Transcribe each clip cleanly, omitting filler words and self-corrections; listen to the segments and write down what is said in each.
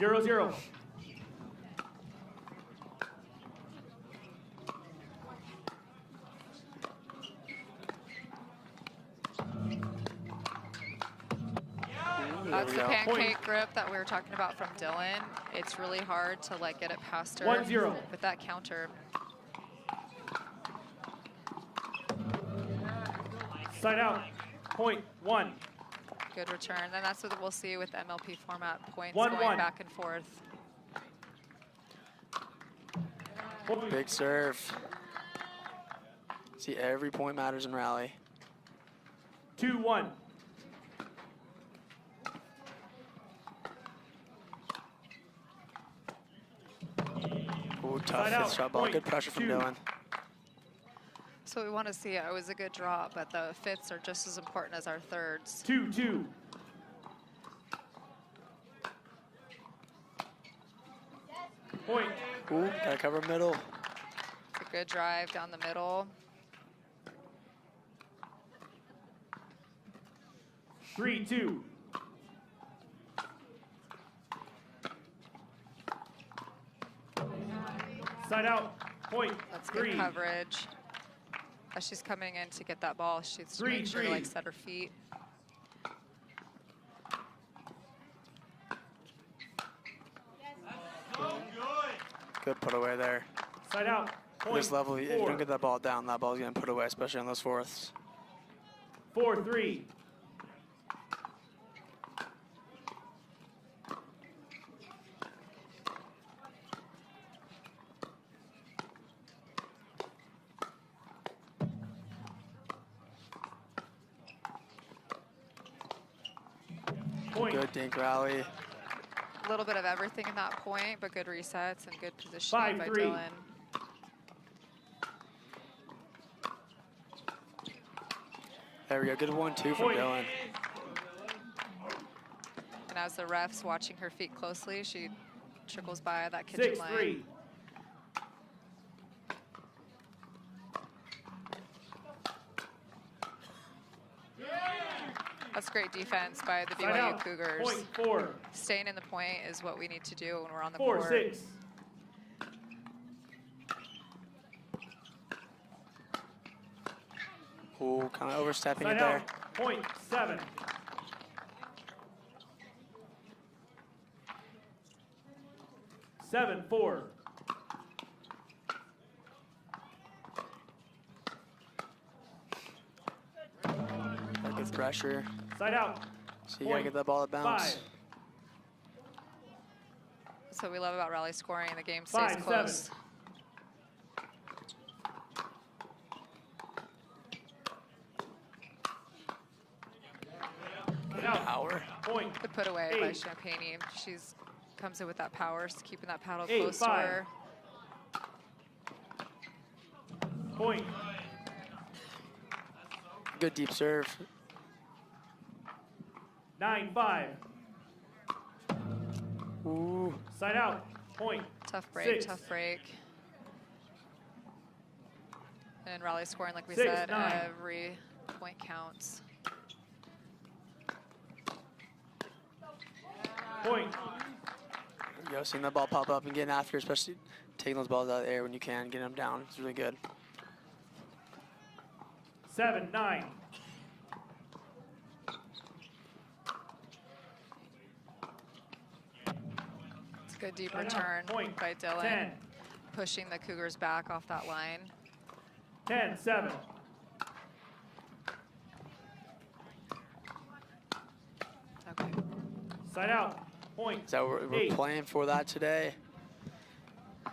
0-0. That's the pancake grip that we were talking about from Dylan. It's really hard to like get it past her 1-0. with that counter. Side out. Point 1. Good return. And that's what we'll see with MLP format, points 1-1. going back and forth. Big serve. See, every point matters in rally. 2-1. Ooh, tough Side out. fifth shot ball. Point Good pressure from 2. Dylan. So we want to see it was a good draw, but the fifths are just as important as our thirds. 2-2. Point. Ooh, gotta cover middle. It's a good drive down the middle. 3-2. Side out. Point. That's 3. good coverage. As she's coming in to get that ball, she's to make sure to like set her feet. Good put away there. Side out. At this level, if you 4. don't get that ball down, that ball's gonna put away, especially on those fourths. 4-3. Point. Good dink rally. A little bit of everything in that point, but good resets and good positioning by 5-3. Dylan. There we go. Good 1-2 from Point. Dylan. And as the ref's watching her feet closely, she trickles by that kitchen line. 6-3. That's great defense by the Side BYU out. Cougars. Point 4. Staying in the point is what we need to do when we're on the court. 4-6. Ooh, kind of overstepping Side it there. out. Point 7. Seven, 4. Good pressure. Side out. So you gotta get that ball to bounce. 5. That's what we love about rally scoring. The game stays 5-7. close. Get out. Power. Point. Good put away by 8. Champagne. She's comes in with that power, keeping that paddle 8, close to 5. her. Point. Good deep serve. 9-5. Ooh. Side out. Point. Tough break, 6. tough break. And rally scoring, like we 6, said, 9. every point counts. Point. You know, seeing that ball pop up and getting after, especially taking those balls out of the air when you can, getting them down, it's really good. 7-9. It's a good deep Side out. return Point. by Dylan, 10. pushing the Cougars back off that line. 10-7. Okay. Side out. Point. So we're 8. playing for that today.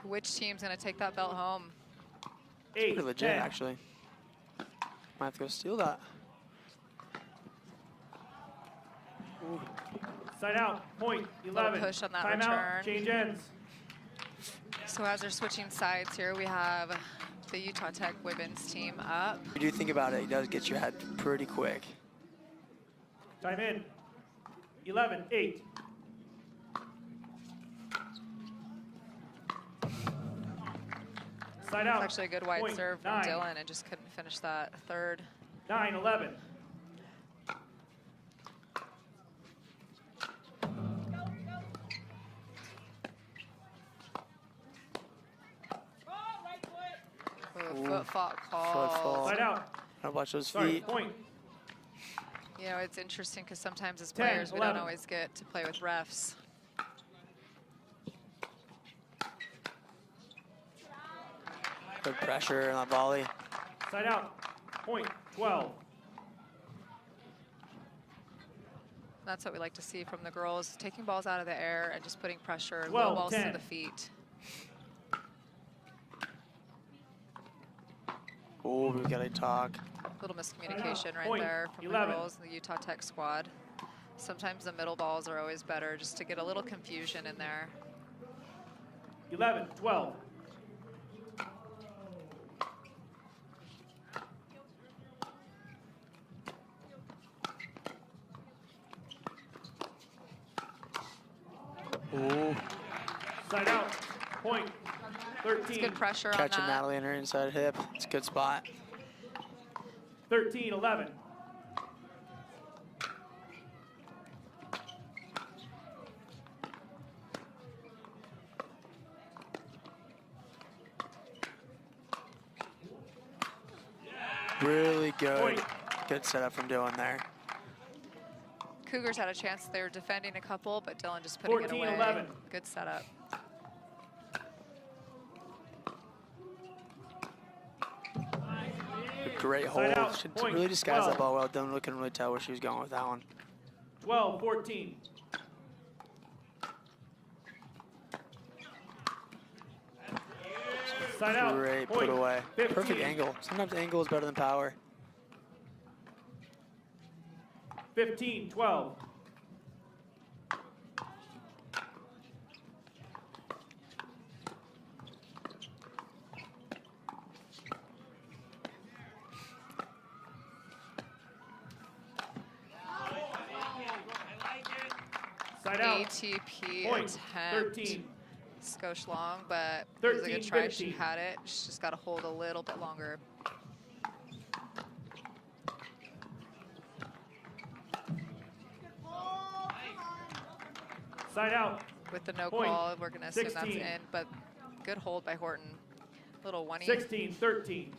Which team's going to take that belt home? 8. Pretty legit, 10. actually. Might have to go steal that. Ooh. Side out. Point. Little 11. push on that Timeout. return. Change ends. So as they're switching sides here, we have the Utah Tech women's team up. If you do think about it, it does get you ahead pretty quick. Time in. 11-8. Side out. It's actually a good wide Point. serve from 9. Dylan and just couldn't finish that third. 9-11. foot fault Foot called. fault. Side out. Gotta watch those Sorry, feet. point. You know, it's interesting because sometimes as 10, players, we don't 11. always get to play with refs. Good pressure on the volley. Side out. Point. 12. That's what we like to see from the girls, taking balls out of the air and just putting pressure, low 12, balls 10. to the feet. Oh, we gotta talk. Little miscommunication right Point. there from 11. the girls in the Utah Tech squad. Sometimes the middle balls are always better just to get a little confusion in there. 11, 12. Ooh, Side out. Point. 13. It's good pressure on catching that. Natalie in her inside hip. It's a good spot. 13, 11. Really good. Point. Good setup from Dylan there. Cougars had a chance. They were defending a couple, but Dylan just putting it 14, away. 11. Good setup. Great Side hold. out. She Point. really disguised 12. that ball well. Dylan couldn't really tell where she was going with that one. 12, 14. Side out. Great Point. put away. 15. Perfect angle. Sometimes angle is better than power. 15, 12. Side out. ATP Point. attempt. 13. Skosh long, but it was a 13, good try. She 15. had it. She's just got to hold a little bit longer. Side out. With the no Point. call, we're going to assume that's 16. in, but good hold by Horton. Little one-y. 16, 13.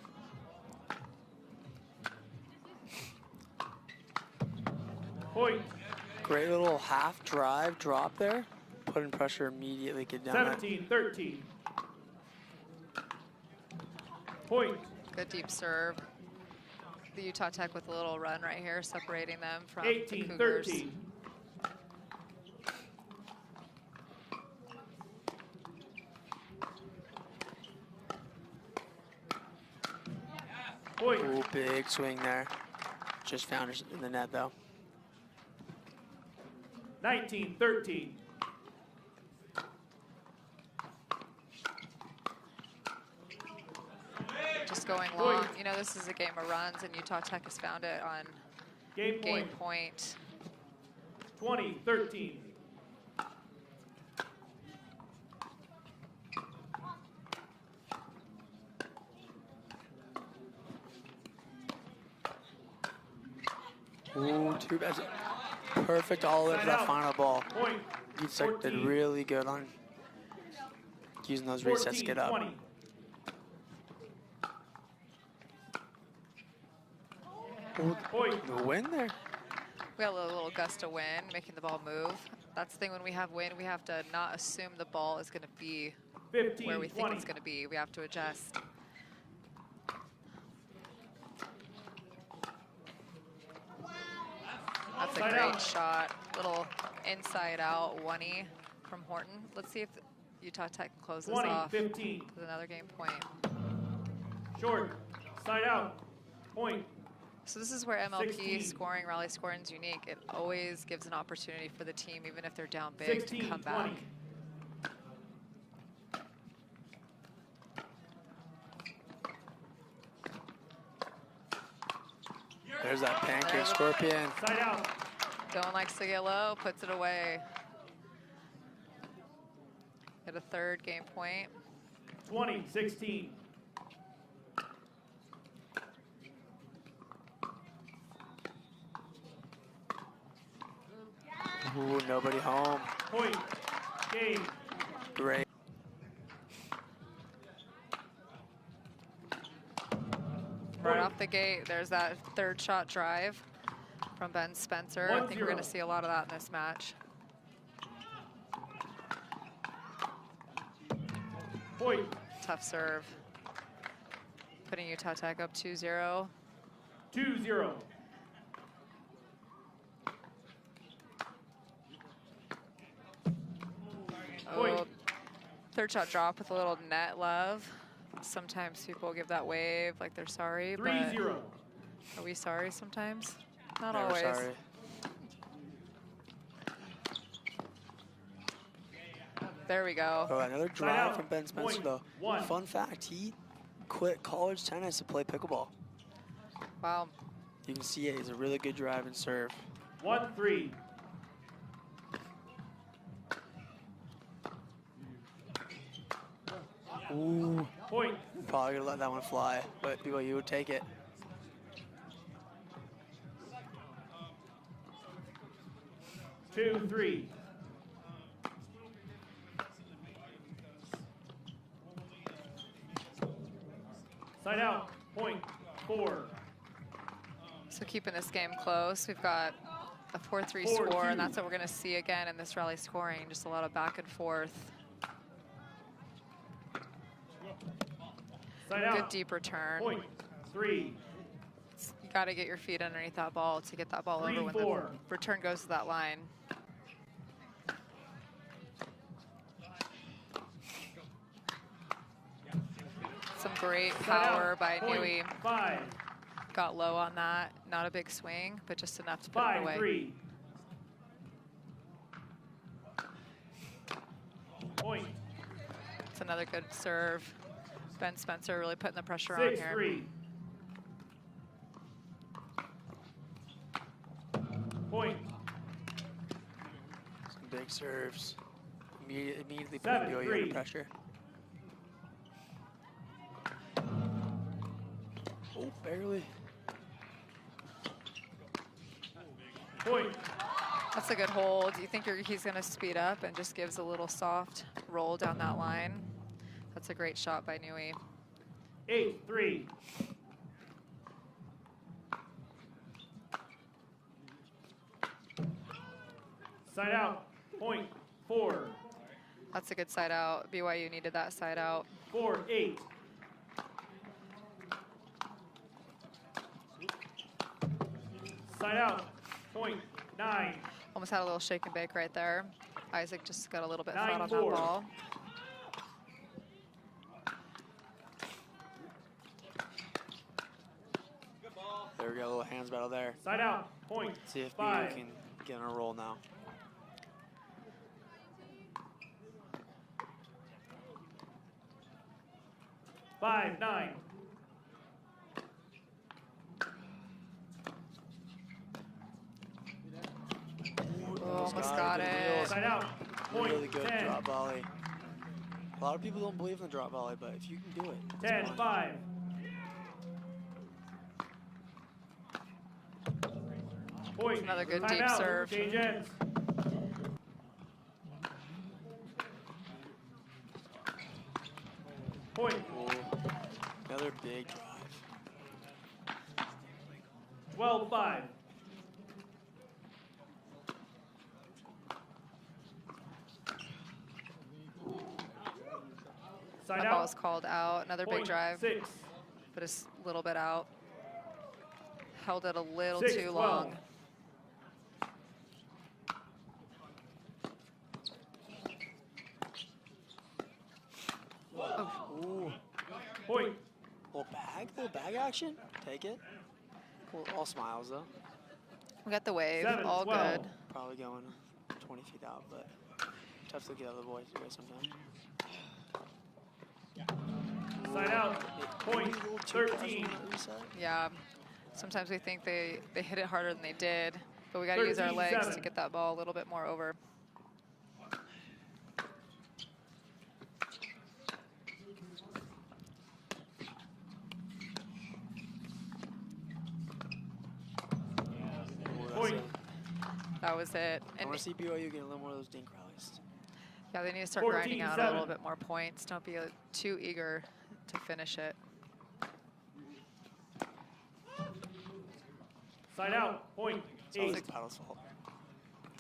Point. Great little half drive drop there. Putting pressure immediately, get down there. 17, 13. Point. Good deep serve. The Utah Tech with a little run right here, separating them from the 18, Cougars. 13. Point. Ooh, big swing there. Just found her in the net though. 19, 13. Just going long. You know, this is a game of runs, and Utah Tech has found it on Game game point. point. 20, 13. Ooh, too bad. Perfect all the way to that final ball. Point. Utah Tech did 14. really good on using those resets to 14, get up. 20. Ooh, Point. the win there. We got a little gust of wind, making the ball move. That's the thing, when we have wind, we have to not assume the ball is going to be 15, where we think 20. it's going to be. We have to adjust. That's a Side great out. shot. Little inside out one-y from Horton. Let's see if Utah Tech can close this 20, off 15. with another game point. Short. Side out. Point. So this is where MLP 16. scoring, rally scoring is unique. It always gives an opportunity for the team, even if they're down big, 16, to come 20. back. There's that pancake scorpion. Side out. Dylan likes to get low, puts it away. Get a third game point. 20, 16. Ooh, nobody home. Point. Game. Great. the gate. There's that third shot drive from Ben Spencer. I think we're going to see a lot of that in this match. Point. Tough serve. Putting Utah Tech up 2-0. 2-0. Oh, third shot drop with a little net love. Sometimes people give that wave like they're sorry, but 3-0. are we sorry sometimes? Not Never always. sorry. There we go. Oh, another out. drive from Ben Spencer, Point. though. 1. Fun fact, he quit college tennis to play pickleball. Wow. You can see it. He's a really good drive and serve. 1-3. Ooh. Point. Probably going to let that one fly, but BYU would take it. Two, 3. Side out. Point. 4. So keeping this game close, we've got a 4-3 4-2. score, and that's what we're going to see again in this rally scoring. Just a lot of back and forth. Side out. Good deep return. Point. 3. You got to get your feet underneath that ball to get that ball over when 3-4. the return goes to that line. Some great power by Nui. 5. Got low on that. Not a big swing, but just enough to put it away. 5-3. Point. It's another good serve. Ben Spencer really putting the pressure on here. 6-3. Point. Some big serves. Immediately put BYU 7-3. under pressure. Oh, barely. Point. That's a good hold. Do you think he's going to speed up and just gives a little soft roll down that line? That's a great shot by Nui. 8-3. Side out. Point. 4. That's a good side out. BYU needed that side out. 4-8. Side out. Point. 9. Almost had a little shake and bake right there. Isaac just got a little bit flat on that 9-4. ball. There we go, a little hands battle there. Side out. Point. See if 5. BYU can get on a roll now. Five, 9. Almost got it. Side out. Point. Really good 10. drop volley. A lot of people don't believe in the drop volley, but if you can do it, it's 10, fun. 5. Point. Another good Time deep out. serve. Change ends. Point. Ooh, another big drive. 12, 5. Side That out. ball is called out. Another big Point. drive, 6. but it's a little bit out. Held it a little 6, too 12. long. Ooh, Point. little bag action. Take it. All smiles though. We got the wave, 7, all 12. good. Probably going 20 feet out, but tough to get out of the boys sometimes. Side out. Point. Maybe a little too casual 13. on that reset. Yeah, sometimes we think they hit it harder than they did, but we got to use our legs 13-7. to get that ball a little bit more over. Ooh, that's Point. it. That was it. I And want to see BYU get a little more of those dink rallies. yeah, they need to start grinding out a 14-7. little bit more points. Don't be too eager to finish it. Side out. Point. It's always 8. the paddle's fault.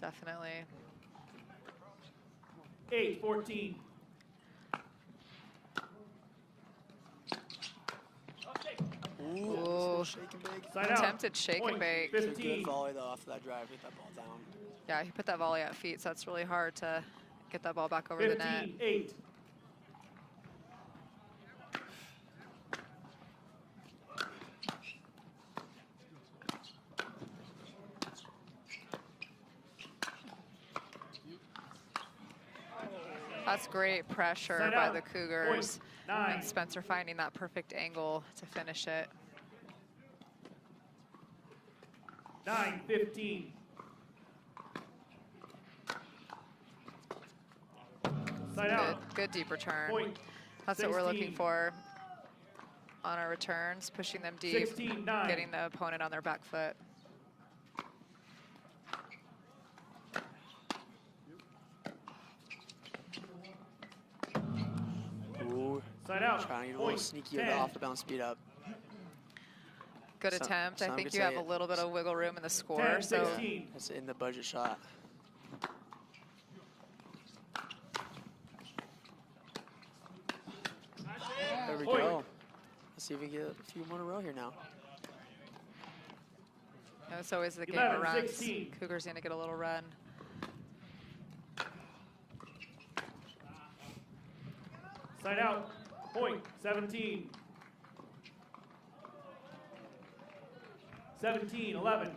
Definitely. 8-14. Ooh, shake and bake. Side out. Attempted shake Point. and bake. It's a good 15. volley though after that drive. Get that ball down. Yeah, he put that volley at feet, so it's really hard to get that ball back over the net. 15-8. That's great pressure Side by out. the Cougars. Point. 9. And Spencer finding that perfect angle to finish it. 9-15. Side out. Good deep return. Point. That's what we're looking 16. for on our returns, pushing them deep, 16-9. getting the opponent on their back foot. Ooh, Side out. trying to get a little Point. sneaky with 10. the off the bounce speed up. Good Some- attempt. I some think could you say have a it. little bit of wiggle room in the score. 10-16. So That's in the budget shot. There we Point. go. Let's see if we get a few more in a row here now. it's always the game of runs. 11-16. Cougars going to get a little run. Side out. Point. 17. 17-11.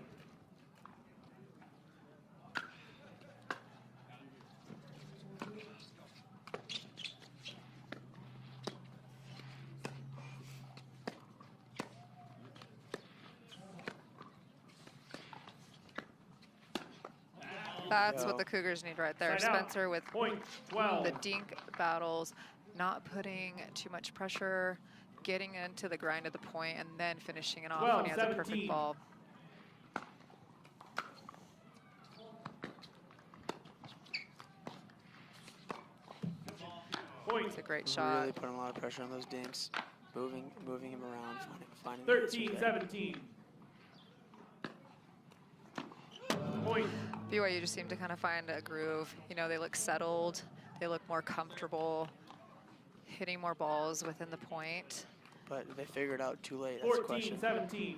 That's what Go. the Cougars need right there. Side out. Spencer with Point. 12. the dink battles, not putting too much pressure, getting into the grind of the point, and then finishing it off when he has a perfect 12-17. ball. Point. It's a great shot. Really putting a lot of pressure on those dinks. Moving him around, finding the answers there. 13-17. Point. BYU just seemed to kind of find a groove. You know, they look settled. They look more comfortable, hitting more balls within the point. But they figured it out too late. That's the question. 14-17.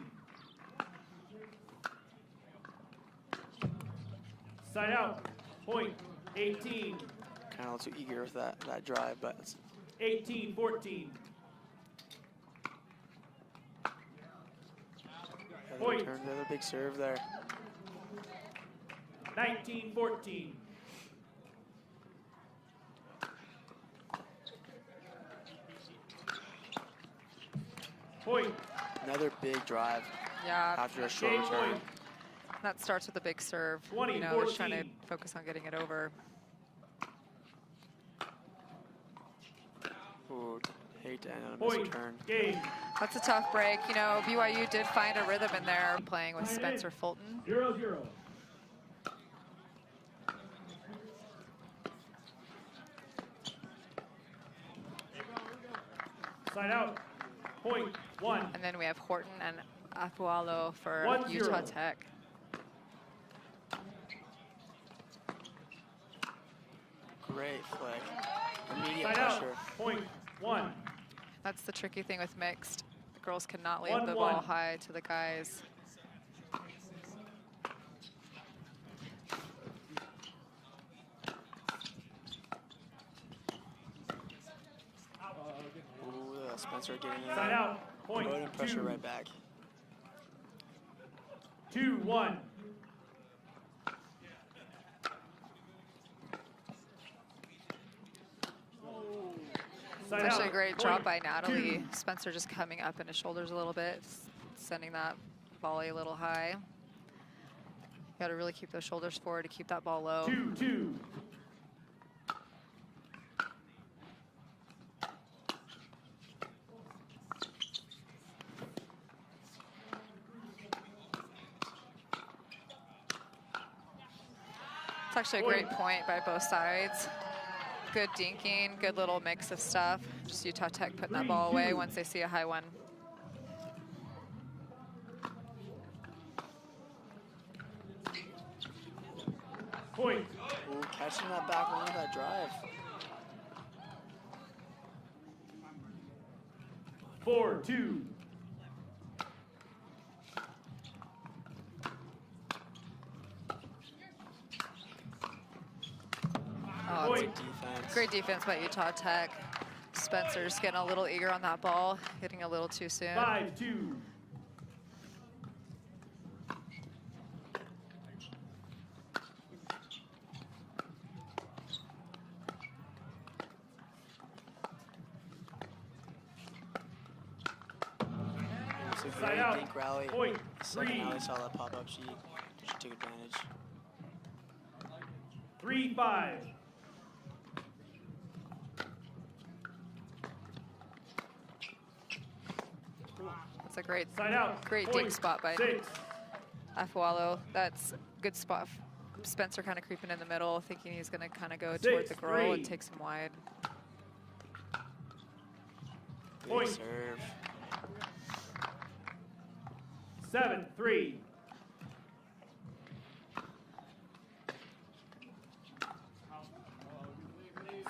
Side out. Point. 18. Kind of too eager with that drive, but it's 18-14. another Point. return, another big serve there. 19-14. Point. Another big drive Yeah, after a short Game return. point. that starts with a big serve. 20, You know, just trying to 14. focus on getting it over. Ooh, hate to end on a Point. missed return. Game. That's a tough break. You know, BYU did find a rhythm in there playing with Spencer Fulton. 0-0. Side out. Point. 1. And then we have Horton and Apualo for 1-0. Utah Tech. Great flick. Immediate Side pressure. out. Point. 1. That's the tricky thing with mixed. The girls cannot leave 1-1. the ball high to the guys. Ooh, Spencer getting in Side there. out. Point. Loading pressure 2. right back. 2-1. Side It's actually out. a great Point. drop by Natalie. 2. Spencer just coming up in his shoulders a little bit, sending that volley a little high. You got to really keep those shoulders forward to keep that ball low. 2-2. It's actually a great point by both sides. Good dinking, good little mix of stuff. Just Utah Tech putting that ball away once they see a high one. Point. Ooh, catching that back line of that drive. 4-2. Oh, Point. it's Defense. great defense by Utah Tech. Spencer's getting a little eager on that ball, hitting a little too soon. 5-2. It was a Side great out. dink rally. Point. The second 3. Allie saw that pop up, she took advantage. 3-5. It's a great, Side out. great Point. dink spot by 6. Afualo. That's a good spot. Spencer kind of creeping in the middle, thinking he's going to kind of go toward the girl 6-3. and takes him wide. Good Point. serve. 7-3.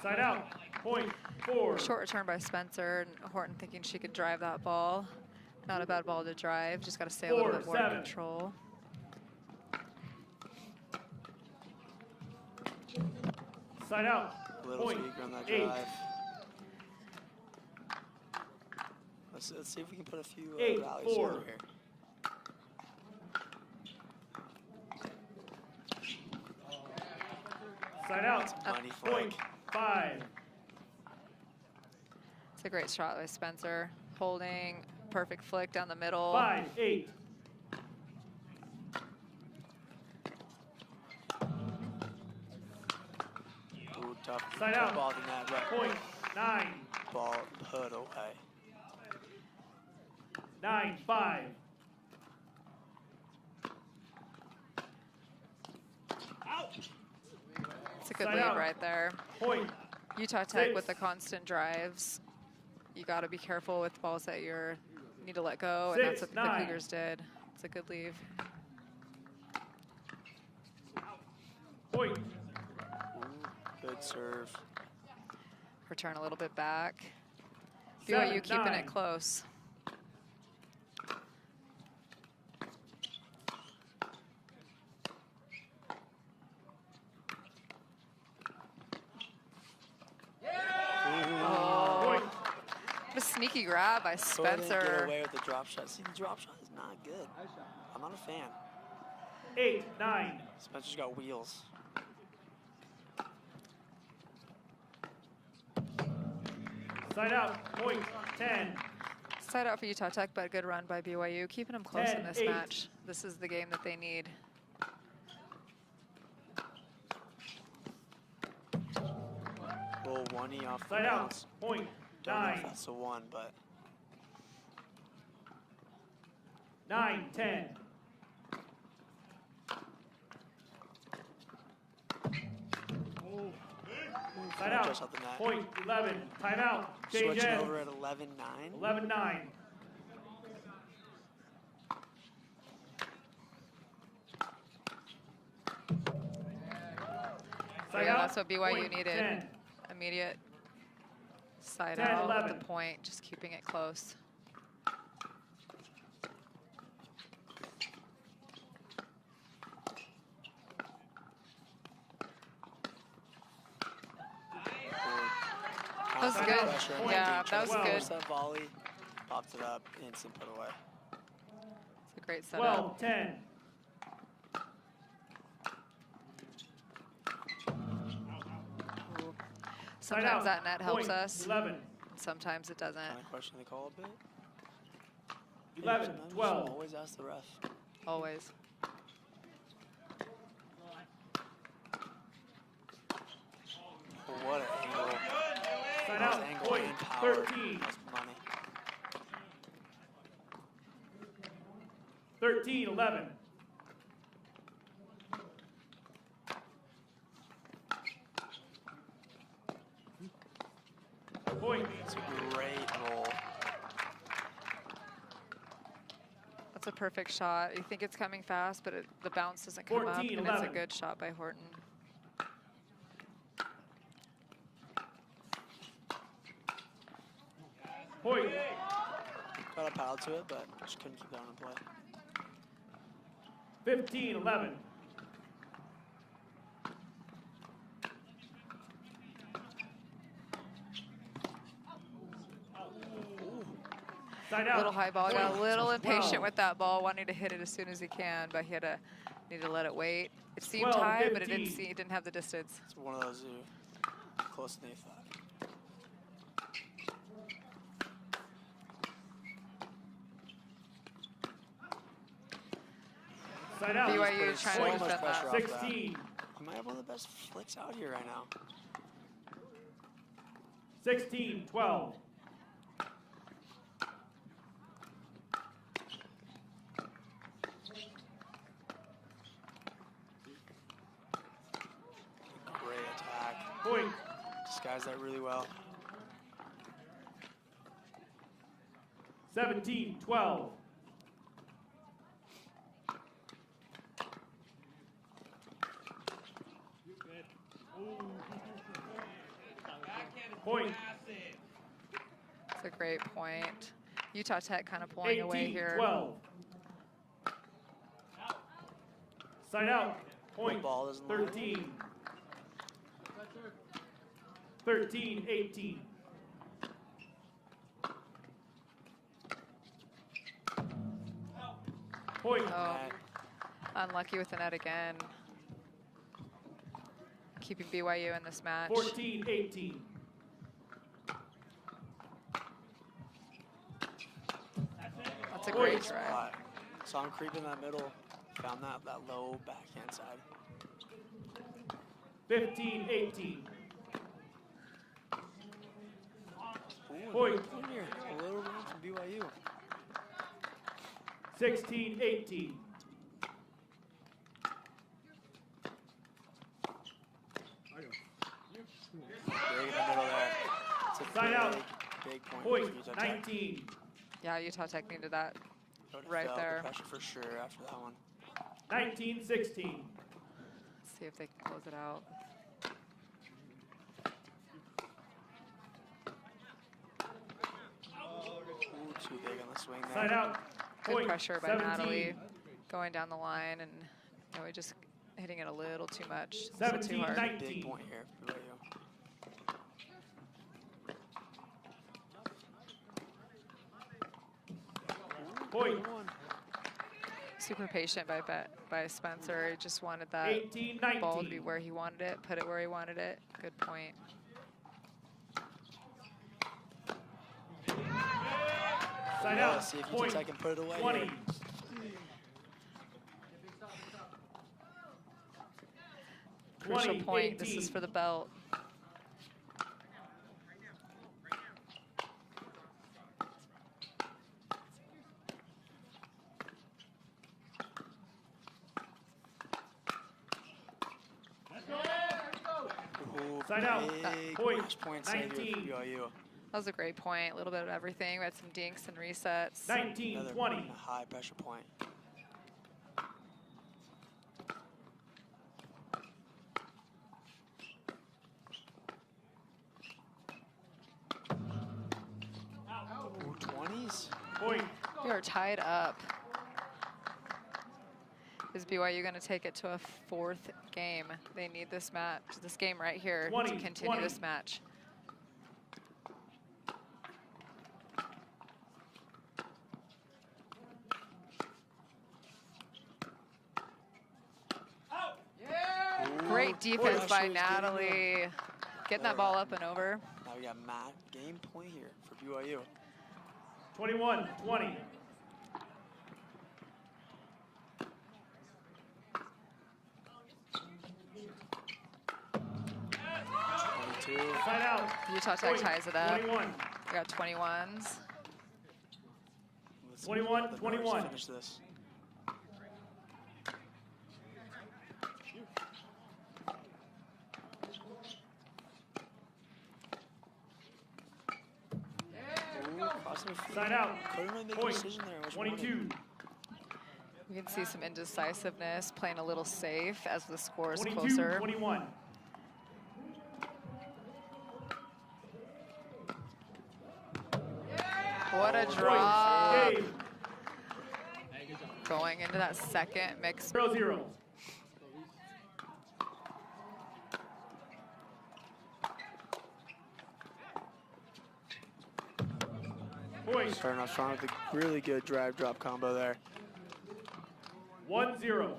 Side out. Point. 4. Short return by Spencer, and Horton thinking she could drive that ball. Not a bad ball to drive, just got to stay a little bit more in 4-7. control. Side out. A little Point. tweaker on that 8. drive. Let's see if we can put a few 8-4. rallies together here. Side out. Money Point. flick. 5. It's a great shot by Spencer. Holding, perfect flick down the middle. 5-8. Ooh, tough. Side tough out. ball than that, but Point. 9. ball put away. 9-5. It's a good Side lead out. right there. Point. Utah Tech 6. with the constant drives. You got to be careful with balls that you need to let go, and that's what 6-9. the Cougars did. It's a good leave. Point. Ooh, good serve. Return a little bit back. BYU keeping 7-9. it close. Oh, Point. what a sneaky grab by Couldn't get Spencer. away with the drop shot. See, the drop shot is not good. I'm not a fan. 8-9. Spencer's got wheels. Side out. Point. 10. Side out for Utah Tech, but good run by BYU. Keeping them close in this 10-8. match. This is the game that they need. Roll 1E off the Side out. bounce. Point. Don't know if 9. that's the one, but 9-10. Side out. just off the net. Point. 11. Timeout. Change Switching end. over at 11-9. 11-9. Side Yeah, out. that's what BYU Point. needed. 10. Immediate side 10, out at 11. the point, just keeping it close. That was Constant good. pressure on Yeah, deep. that was Tried to good. force that volley, popped it up, instant put away. It's a great setup. 12-10. Ooh. Side Sometimes out. that net helps Point. us. 11. Sometimes it doesn't. Kind of question the call a bit. 11. Sometimes you 12. should always ask the ref. Always. What an angle. Side That was out. angle Point. and power. 13. That's money. 13-11. Point. It's a great roll. That's a perfect shot. You think it's coming fast, but the bounce doesn't come up, and it's a 14-11. good shot by Horton. Point. Got a paddle to it, but just couldn't keep that on play. 15-11. Side out. Little high ball. Got a Point. little impatient 12. with that ball, wanting to hit it as soon as he can, but he needed to let it wait. It seemed 12, high, but it 15. didn't have the distance. It's one of those closer than you thought. Side out. BYU Putting trying so to much defend pressure that. off that. 16. He might have one of the best flicks out here right now. 16-12. Great attack. Point. Disguised that really well. 17-12. Point. It's a great point. Utah Tech kind of pulling away here. 18-12. Side out. Point. Ball doesn't lie. 13. 13-18. Point. Oh, unlucky with the net again. Keeping BYU in this match. 14-18. That's a great Point. try. So I'm creeping that middle. Found that low backhand side. 15-18. Ooh, Point. another point here. A little room from BYU. 16-18. Big in the middle there. It's a Side out. big point. Point. for Utah Tech. 19. Yeah, Utah Tech needed that. Would've right felt there. The pressure for sure after that one. 19-16. Let's see if they can close it out. Ooh, too big on the swing there. Side out. Good Point. pressure by 17. Natalie, going down the line, and we just hitting it a little too much, a little too hard. 17-19. Big point here for BYU. Point. Good one. Super patient by Spencer. He just wanted that 18-19. ball to be where he wanted it, put it where he wanted it. Good point. Side Yeah, out. see if Point. Utah Tech can put it away 20. here. Crucial 20, point. This is 18. for the belt. Ooh, Side out. big Point. match point save here for 19. BYU. That was a great point. A little bit of everything. We had some dinks and resets. 19-20. High pressure point. Ooh, 20s. Point. We are tied up. Is BYU going to take it to a fourth game? They need this match, this game right here, 20, to continue 20. this match. Great defense pressure by is getting Natalie. Getting that ball up and over. Now we got game point here for BYU. 21-20. Side out. Utah Tech Point. ties it up. 21. We got 21s. 21-21. Finish this. Ooh, crossing her feet. Side out. Couldn't really make a Point. decision there. Which one? 22. We can see some indecisiveness, playing a little safe as the score is closer. 22-21. What a Points. drop. Game. Going into that second mix. 0-0. Point. Starting off strong with a really good drive drop combo there. 1-0.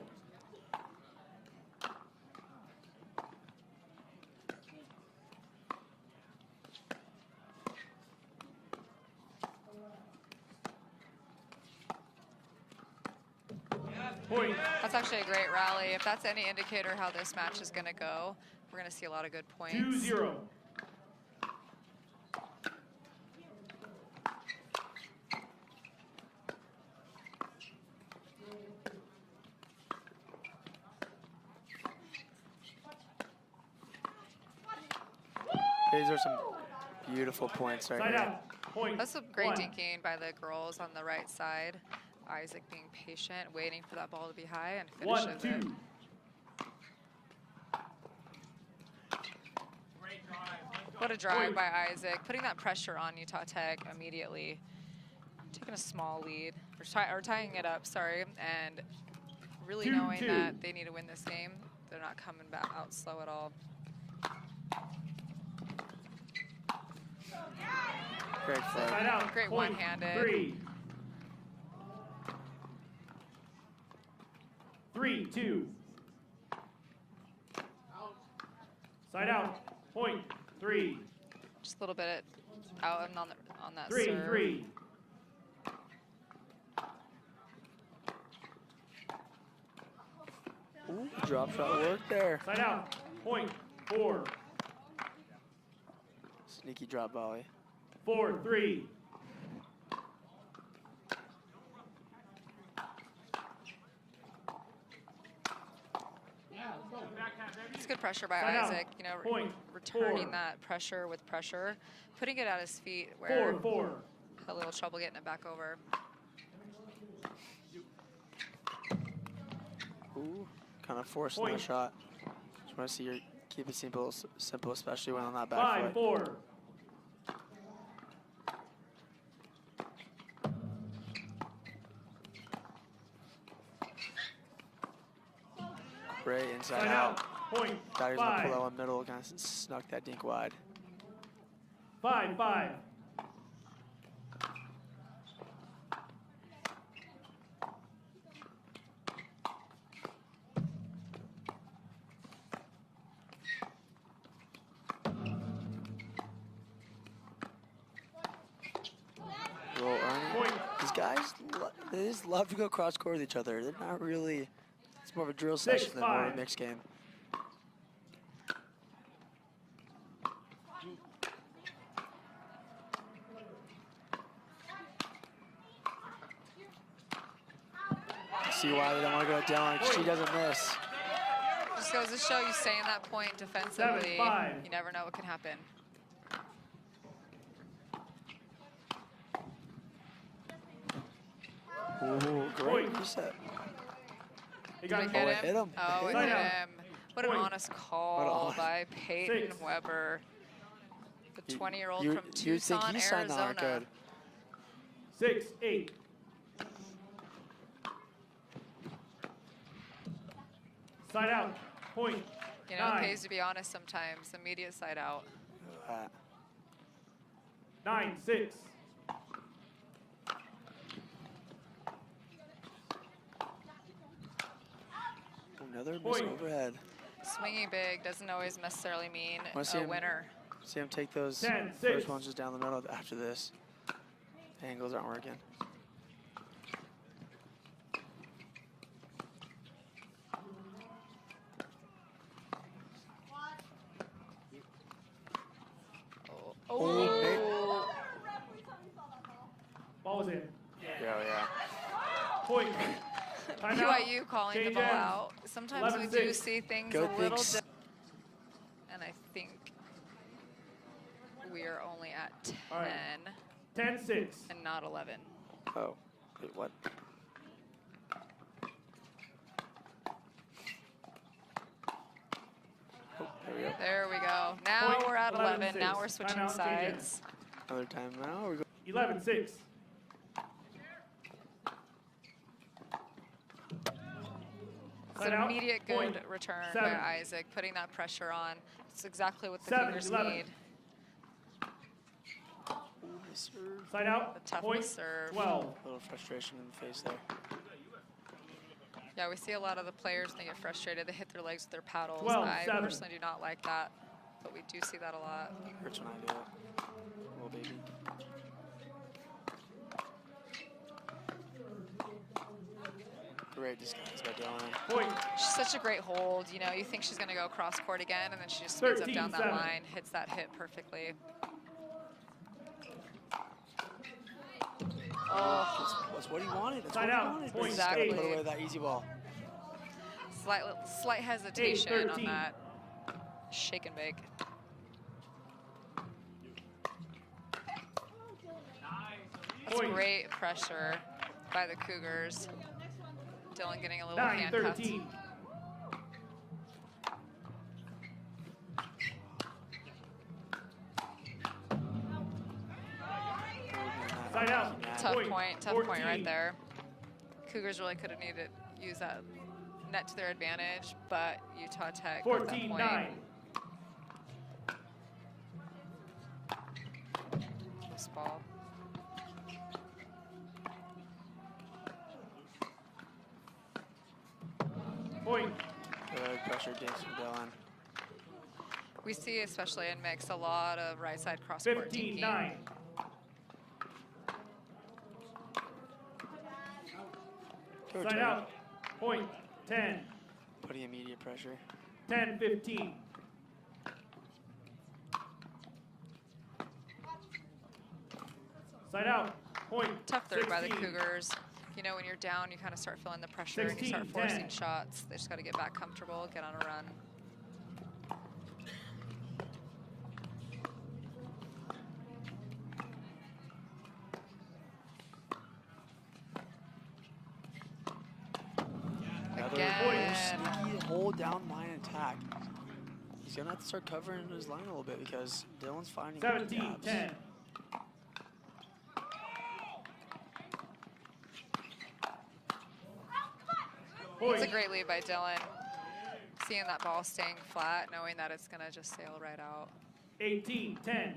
Point. That's actually a great rally. If that's any indicator how this match is going to go, we're going to see a lot of good points. 2-0. These are some beautiful points right Side here. out. Point. That's some great 1. dinking by the girls on the right side. Isaac being patient, waiting for that ball to be high, and finishes 1-2. it. What a drive Point. by Isaac, putting that pressure on Utah Tech immediately. Taking a small lead, or tying it up, sorry, and really 2-2. knowing that they need to win this game. They're not coming back out slow at all. Great Side flight. out. Great Point. one-handed. 3. 3-2. Side out. Point. 3. Just a little bit out and on that 3-3. serve. Ooh, drop shot work there. Side out. Point. 4. Sneaky drop volley. 4-3. It's good pressure by Side out. Isaac, you know, Point. returning 4. that pressure with pressure, putting it at his feet where 4-4. had a little trouble getting it back over. Ooh, kind of forcing that Point. shot. Just want to see you keep it simple, especially when on that back foot. 5-4. Great inside Side out. out. Point. Thought he was gonna 5. pull out in middle, kind of snuck that dink wide. 5-5. Roll Ernie. Point. These guys, they just love to go cross court with each other. They're not really. It's more of a drill 6-5. session than more of a mixed game. See why they don't want to go down. She doesn't miss. Just goes to show you stay in that point defensively. 7-5. You never know what can happen. Ooh, great Point. reset. He Did got it Oh, get it him? hit him. Oh, it Side hit out. him. What an Point. honest call honest- by Peyton 6. Weber, the 20-year-old You- from you'd think Tucson, he signed that on Arizona. good. 6-8. Side out. Point. You know, it 9. pays to be honest sometimes. Immediate side out. 9-6. Another miss Point. overhead. Swinging big doesn't always necessarily mean Wanna see a him- winner. See him take those 10-6. first ones just down the middle after this. Angles aren't working. Oh, Ball was in. Yeah. Point. Timeout. BYU calling the Change ball ends. out. Sometimes we do 11-6. see things Go a little Thinks. different. And I think we are only at 10 All right. 10-6. and not 11. Oh, wait, what? Oh, there we go. There we go. Now Point, we're at 11. 11-6. Now we're switching Timeout, change sides. Another time now. We go. 11-6. It's an immediate good return by Isaac, putting that pressure on. It's exactly what the Cougars need. Side out. The toughness serve. 12. A little frustration in the face there. Yeah, we see a lot of the players, when they get frustrated, they hit their legs with their paddles. 12, I 7. personally do not like that, but we do see that a lot. Hurts when I do it. Little baby. Great disguise by Dylan. Point. She's such a great hold. You know, you think she's going to go cross court again, and then she just speeds up down that 13-7. line, hits that hit perfectly. Oh, That's what he wanted. That's Side what out. he wanted. Point. He's got to 8. put away that easy ball. slight hesitation on 8-13. that shake and bake. That's Point. great pressure by the Cougars. Dylan getting a little handcuffed. 9-13. Side out. Tough Point. point 14. right there. Cougars really could have needed to use that net to their advantage, but Utah Tech got that point. 14-9. This ball. Point. Good pressure dance from Dylan. We see, especially in mix, a lot of right side cross court dinking. 15-9. Side out. Point. 10. Putting immediate pressure. 10-15. Side out. Point. Tough third by the 16. Cougars. You know, when you're down, you kind of start feeling the pressure and you start 16-10. forcing shots. They just got to get back comfortable, get on a run. Again. Sneaky hold down line attack. He's gonna have to start covering his line a little bit because Dylan's finding good gaps. 17-10. It's a great lead by Dylan. Seeing that ball staying flat, knowing that it's gonna just sail right out. 18-10.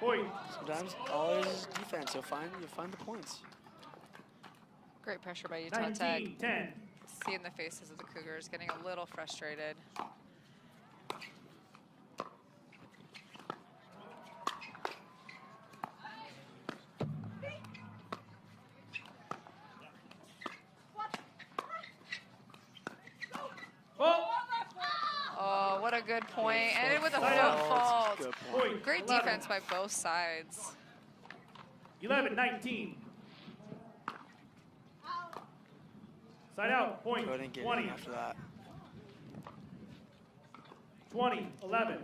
Point. Sometimes all it is defense. You'll find the points. Great pressure by Utah Tech. 19-10. Seeing the faces of the Cougars getting a little frustrated. Oh, what a good point. And with a foot fault. Good point. Great 11. defense by both sides. 11-19. Side out. Point. Couldn't get 20. in after that. 20-11.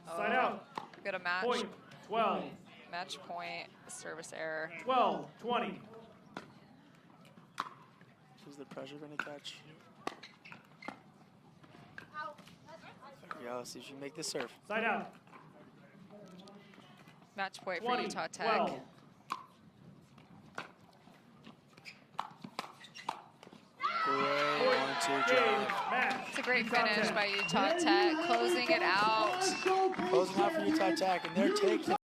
Side out. Got a match. Point. 12. Match point. Service error. 12-20. Is the pressure going to catch? There we go. Let's see if you can make this serve. Side out. Match point for 20, Utah Tech. 12. Great 1-2 drive. Match. It's a great Utah finish Tech. by Utah Tech, closing it out. Closing out for Utah Tech, and they're taking